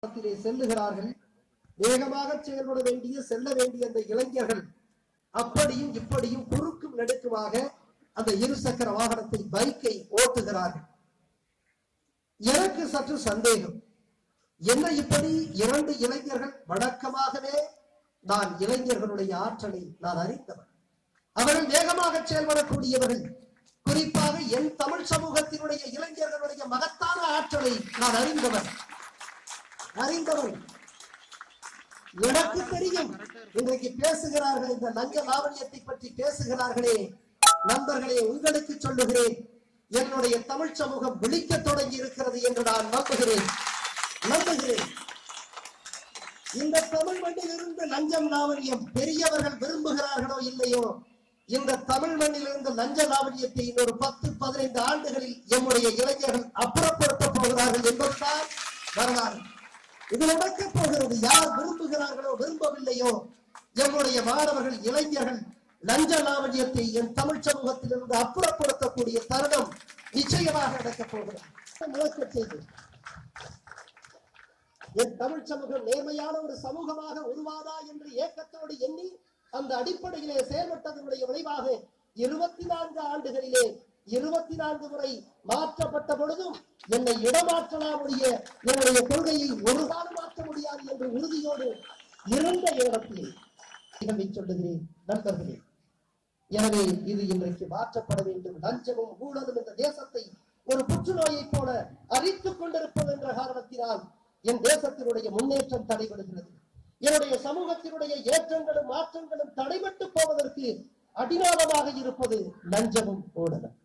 செல்லுகிறார்கள். வேகமாக செயல்பட வேண்டிய செல்ல வேண்டிய அந்த இளைஞர்கள் அப்படியும் இப்படியும் குறுக்கும் நெடுக்குமாக அந்த இருசக்கர வாகனத்தை பைக்கை ஓட்டுகிறார்கள். எனக்கு சற்று சந்தேகம், என்ன இப்படி இரண்டு இளைஞர்கள்? வழக்கமாகவே நான் இளைஞர்களுடைய ஆற்றலை நான் அறிந்தவன். அவர்கள் வேகமாக செயல்படக்கூடியவர்கள். குறிப்பாக என் தமிழ் சமூகத்தினுடைய இளைஞர்களுடைய மகத்தான ஆற்றலை நான் அறிந்தவன். எனக்கு தெரியும். இன்றைக்கு பேசுகிறார்கள், இந்த லஞ்ச லாவண்யத்தை பற்றி பேசுகிறார்களே நண்பர்களே, உங்களுக்கு சொல்லுகிறேன், என்னுடைய தமிழ் சமூகம் விழிக்க தொடங்கி இருக்கிறது என்று நான் நம்புகிறேன். இந்த தமிழ் மண்ணில் இருந்து லஞ்சம் லாவண்யம் பெரியவர்கள் விரும்புகிறார்களோ இல்லையோ, இந்த தமிழ் மண்ணில் இருந்து லஞ்ச லாவண்யத்தை இன்னொரு 10-15 ஆண்டுகளில் எம்முடைய இளைஞர்கள் அப்புறப்படுத்த போகிறார்கள் என்பதுதான் வரலாறு. இது நடக்கப் போகிறது. யார் விரும்புகிறார்களோ விரும்பவில்லையோ, எம்முடைய மாணவர்கள் இளைஞர்கள் லஞ்ச லாவண்யத்தை என் தமிழ் சமூகத்திலிருந்து அப்புறப்படுத்தக்கூடிய தருணம் நிச்சயமாக நடக்கப் போகிறது. என் தமிழ் சமூகம் நேர்மையான ஒரு சமூகமாக உருவாதா என்று ஏக்கத்தோடு எண்ணி அந்த அடிப்படையிலே செயல்பட்டதனுடைய விளைவாக 24 ஆண்டுகளிலே 24 முறை மாற்றப்பட்ட பொழுதும் என்னை இடமாற்றலாம் உடைய என்னுடைய கொள்கையை ஒரு காலம் மாற்ற முடியாது என்று உறுதியோடு இருந்த இடத்திலே சொல்லுகிறேன் நண்பர்களே. எனவே இது இன்றைக்கு மாற்றப்பட வேண்டும். லஞ்சமும் ஊழலும் இந்த தேசத்தை ஒரு புற்றுநோயை போல அரித்துக் கொண்டிருப்பது என்ற காரணத்தினால் என் தேசத்தினுடைய முன்னேற்றம் தடைபடுகிறது. என்னுடைய சமூகத்தினுடைய ஏற்றங்களும் மாற்றங்களும் தடைபட்டு போவதற்கு அடிநாதமாக இருப்பது லஞ்சமும் ஊழலும்.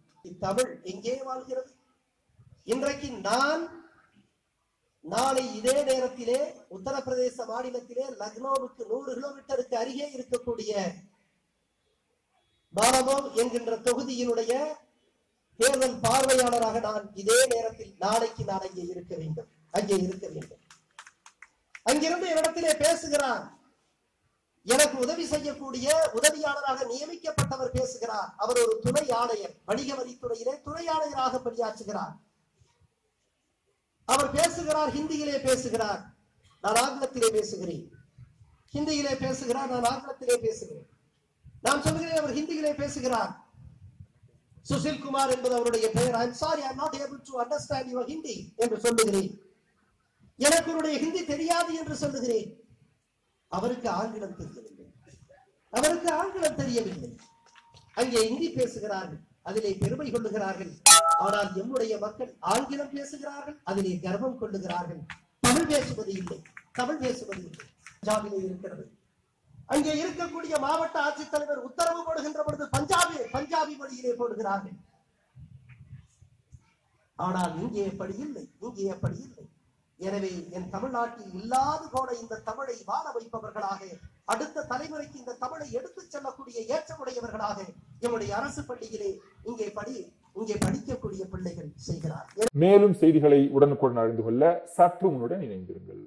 தமிழ் எங்கே வாழ்கிறது? இன்றைக்கு நான் நாளை இதே நேரத்திலே உத்தரப்பிரதேச மாநிலத்திலே லக்னோவுக்கு 100 கிலோமீட்டருக்கு அருகே இருக்கக்கூடிய பாரதம் என்கின்ற தொகுதியினுடைய தேர்தல் பார்வையாளராக நான் இதே நேரத்தில் நாளைக்கு நான் அங்கே இருக்க வேண்டும். அங்கிருந்து இடத்திலே பேசுகிறார். எனக்கு உதவி செய்யக்கூடிய உதவியாளராக நியமிக்கப்பட்டவர் பேசுகிறார். அவர் ஒரு துணை ஆணையர், வணிக வரித்துறையிலே துணை ஆணையராக பணியாற்றுகிறார். அவர் பேசுகிறார், ஹிந்தியிலே பேசுகிறார், நான் ஆங்கிலத்திலே பேசுகிறேன். ஹிந்தியிலே பேசுகிறார், நான் ஆங்கிலத்திலே பேசுகிறேன். நான் சொல்கிறேன், அவர் ஹிந்தியிலே பேசுகிறார். சுசில் குமார் என்பது அவருடைய பெயர். I am sorry, I am not able to understand your Hindi என்று சொல்லுகிறேன். எனக்கு உன்னுடைய ஹிந்தி தெரியாது என்று சொல்லுகிறேன். அவருக்கு ஆங்கிலம் தெரியவில்லை. அங்கே ஹிந்தி பேசுகிறார்கள், அதிலே பெருமை கொள்ளுகிறார்கள். ஆனால் எம்முடைய மக்கள் ஆங்கிலம் பேசுகிறார்கள், அதிலே கர்வம் கொள்ளுகிறார்கள். தமிழ் பேசுவது இல்லை. பஞ்சாபிலே இருக்கிறது. அங்கே இருக்கக்கூடிய மாவட்ட ஆட்சித்தலைவர் உத்தரவு போடுகின்ற பொழுது பஞ்சாபி மொழியிலே போடுகிறார்கள். ஆனால் இங்கே அப்படி இல்லை. எனவே என் தமிழ்நாட்டில் இல்லாது போன இந்த தமிழை வாழ வைப்பவர்களாக, அடுத்த தலைமுறைக்கு இந்த தமிழை எடுத்துச் செல்லக்கூடிய ஏற்றமுடையவர்களாக எம்முடைய அரசு பள்ளியிலே இங்கே படிக்கக்கூடிய பிள்ளைகள் செய்கிறார். மேலும் செய்திகளை உடனுக்குடன் அறிந்து கொள்ள சற்று முன்னுடன் இணைந்திருங்கள்.